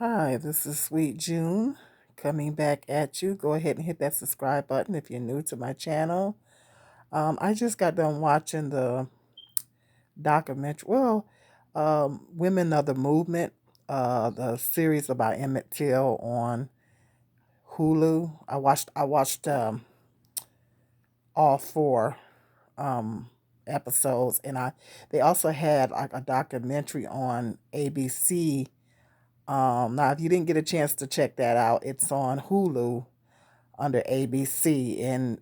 Hi, this is Sweet June coming back at you. Go ahead and hit that subscribe button if you're new to my channel. I just got done watching the documentary, Women of the Movement, the series about Emmett Till on Hulu. I watched all four um, episodes, and they also had like a documentary on ABC. Now, if you didn't get a chance to check that out, it's on Hulu under ABC, and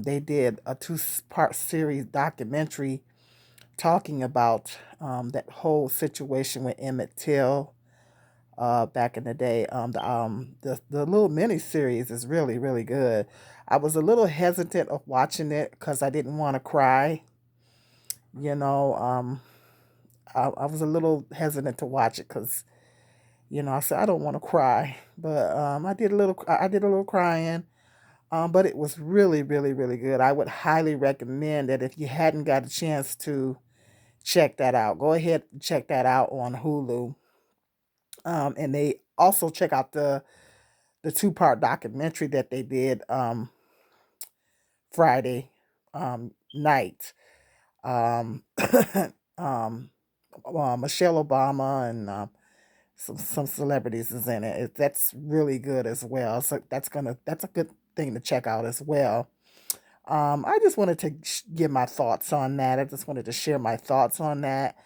they did a two-part series documentary talking about that whole situation with Emmett Till back in the day. The little mini series is really really good. I was a little hesitant of watching it because I didn't want to cry. You know, I was a little hesitant to watch it because I said I don't want to cry, but I did a little crying. But it was really, really, really good. I would highly recommend that if you hadn't got a chance to check that out, go ahead and check that out on Hulu. And they also check out the two-part documentary that they did Friday night. Um, um, Michelle Obama and some celebrities is in it. That's really good as well. So that's a good thing to check out as well. I just wanted to give my thoughts on that. I just wanted to share my thoughts on that.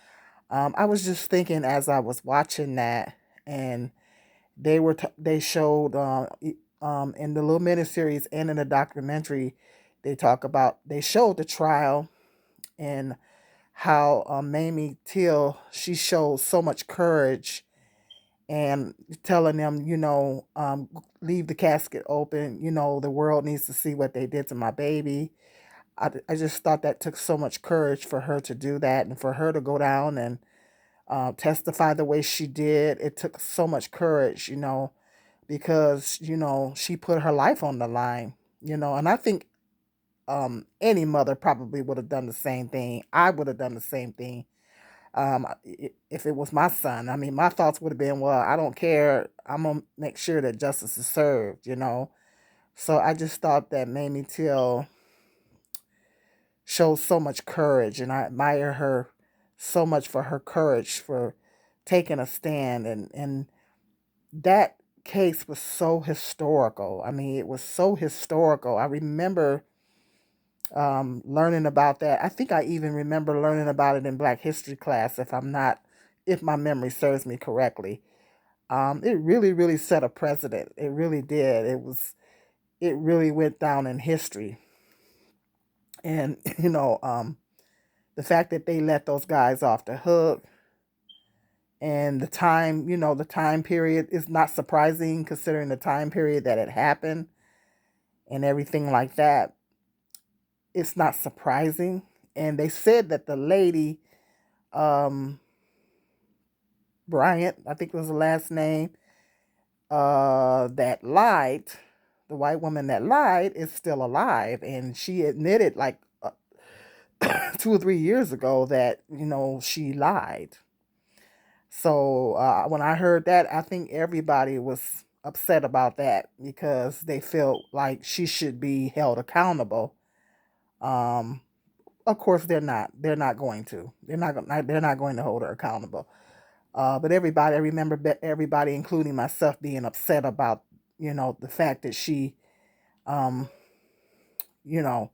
I was just thinking as I was watching that, and they showed in the little miniseries and in the documentary, they showed the trial and how Mamie Till, she showed so much courage and telling them, leave the casket open. The world needs to see what they did to my baby. I just thought that took so much courage for her to do that and for her to go down and testify the way she did. It took so much courage, because, she put her life on the line, and I think any mother probably would have done the same thing. I would have done the same thing if it was my son. I mean, my thoughts would have been, well, I don't care. I'm going to make sure that justice is served. So I just thought that Mamie Till shows so much courage, and I admire her so much for her courage for taking a stand. And that case was so historical. I mean, it was so historical. I remember learning about that. I think I even remember learning about it in Black History class, if my memory serves me correctly. It really, really set a precedent. It really did. It really went down in history. And, the fact that they let those guys off the hook and the time period is not surprising considering the time period that it happened and everything like that. It's not surprising. And they said that the lady, um, Bryant, I think was the last name, that lied, the white woman that lied, is still alive. And she admitted, like, 2 or 3 years ago that, she lied. So when I heard that, I think everybody was upset about that because they felt like she should be held accountable. Um, of course, they're not. They're not going to. They're not going to hold her accountable. But everybody, I remember everybody, including myself, being upset about the fact that she, um, you know,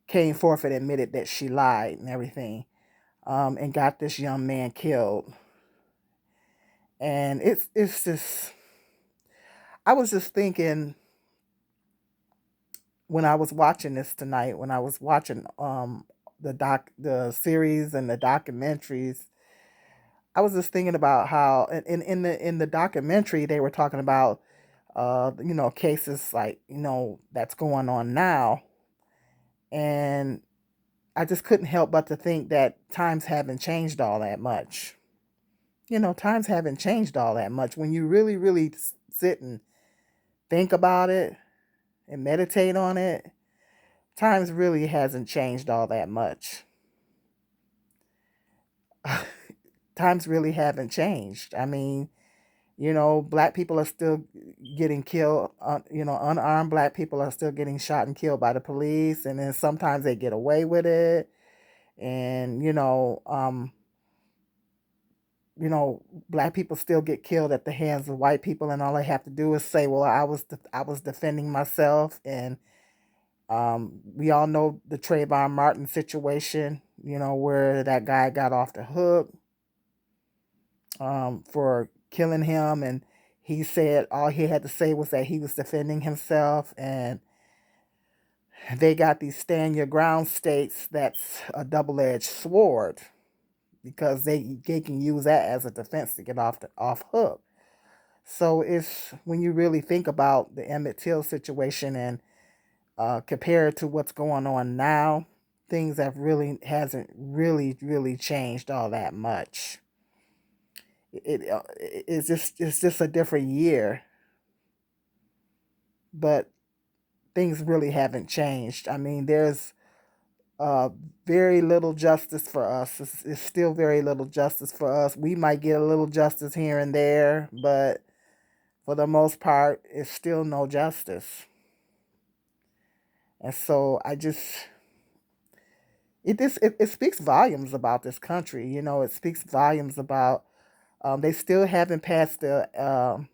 came forth and admitted that she lied and everything, and got this young man killed. And it's just I was just thinking when I was watching this tonight, when I was watching the series and the documentaries, I was just thinking about how in the documentary they were talking about cases like that's going on now, and I just couldn't help but to think that times haven't changed all that much. Times haven't changed all that much when you really really sit and think about it and meditate on it. Times really hasn't changed all that much. Times really haven't changed. I mean, Black people are still getting killed. Unarmed black people are still getting shot and killed by the police, and then sometimes they get away with it. And black people still get killed at the hands of white people, and all they have to do is say, "Well, I was defending myself." And we all know the Trayvon Martin situation, where that guy got off the hook for killing him, and he said all he had to say was that he was defending himself, and they got these stand your ground states. That's a double-edged sword because they can use that as a defense to get off hook. So it's when you really think about the Emmett Till situation and compare it to what's going on now, things have really hasn't really changed all that much. It's just a different year, but things really haven't changed. I mean, there's uh, very little justice for us. It's still very little justice for us. We might get a little justice here and there, but for the most part, it's still no justice. And so it speaks volumes about this country. It speaks volumes about they still haven't passed the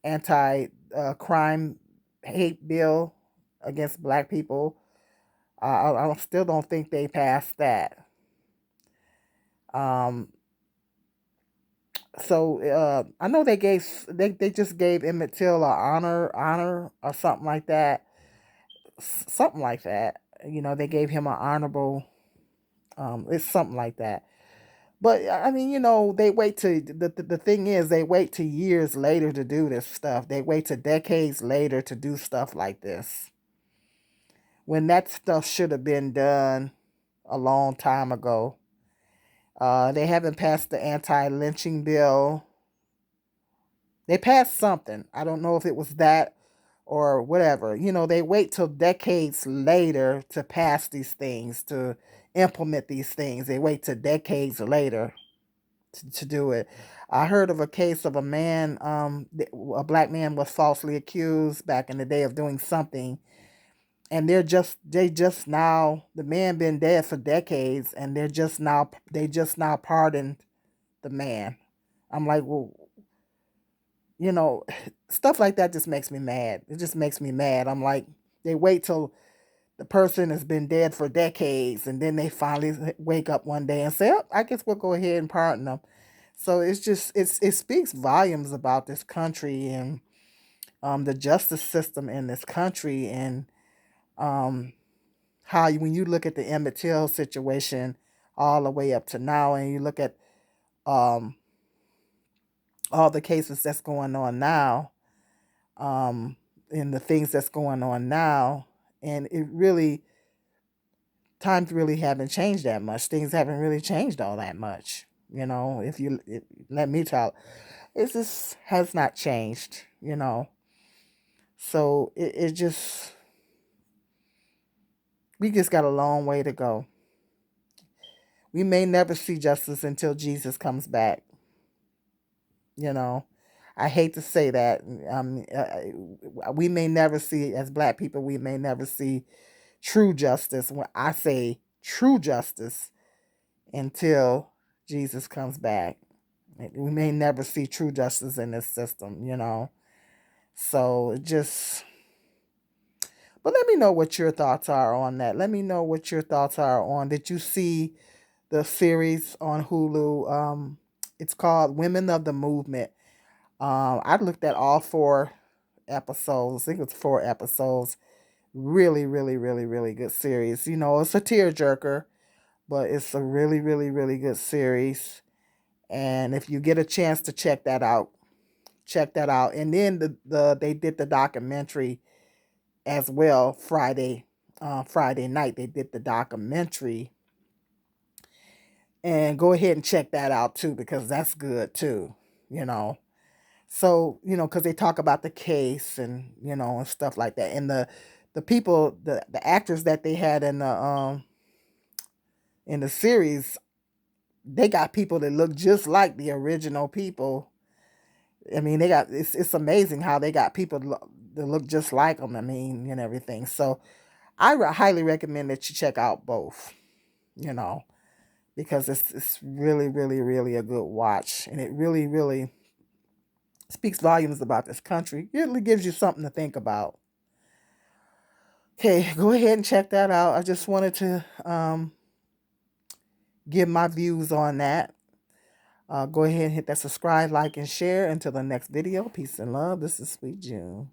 anti crime hate bill against black people. I still don't think they passed that. Um, so I know they just gave Emmett Till a honor or something like that, something like that. They gave him an honorable. It's something like that. But I mean, they wait to the thing is they wait to years later to do this stuff. They wait to decades later to do stuff like this. When that stuff should have been done a long time ago. They haven't passed the anti-lynching bill. They passed something. I don't know if it was that or whatever. They wait till decades later to pass these things, to implement these things. They wait till decades later to do it. I heard of a case of a man, a black man was falsely accused back in the day of doing something, and they just now, the man been dead for decades, and they just now pardoned the man. I'm like, well, you know, stuff like that just makes me mad. It just makes me mad. I'm like, they wait till the person has been dead for decades, and then they finally wake up one day and say, "Oh, I guess we'll go ahead and pardon them." So it speaks volumes about this country and the justice system in this country, and um, when you look at the Emmett Till situation all the way up to now, and you look at um, all the cases that's going on now, um, and the things that's going on now, and it really times really haven't changed that much. Things haven't really changed all that much. If let me talk, it just has not changed. So it just we just got a long way to go. We may never see justice until Jesus comes back. You know, I hate to say that. We may never see, as black people, we may never see true justice. When I say true justice, until Jesus comes back, we may never see true justice in this system. So just, but let me know what your thoughts are on that. Let me know what your thoughts are on. Did you see the series on Hulu? It's called Women of the Movement. I looked at all 4 episodes. I think it's 4 episodes. Really, really, really, really good series. It's a tearjerker, but it's a really, really, really good series. And if you get a chance to check that out, check that out. And then they did the documentary as well Friday night. They did the documentary, and go ahead and check that out too, because that's good too. You know, so because they talk about the case and and stuff like that, and the people, the actors that they had in the series they got people that look just like the original people. I mean, they got it's amazing how they got people that look just like them. I mean, and everything. So I highly recommend that you check out both. You know, because it's really really a good watch, and it really speaks volumes about this country. It really gives you something to think about. Okay, go ahead and check that out. I just wanted to give my views on that. Go ahead and hit that subscribe, like, and share. Until the next video, peace and love. This is Sweet June.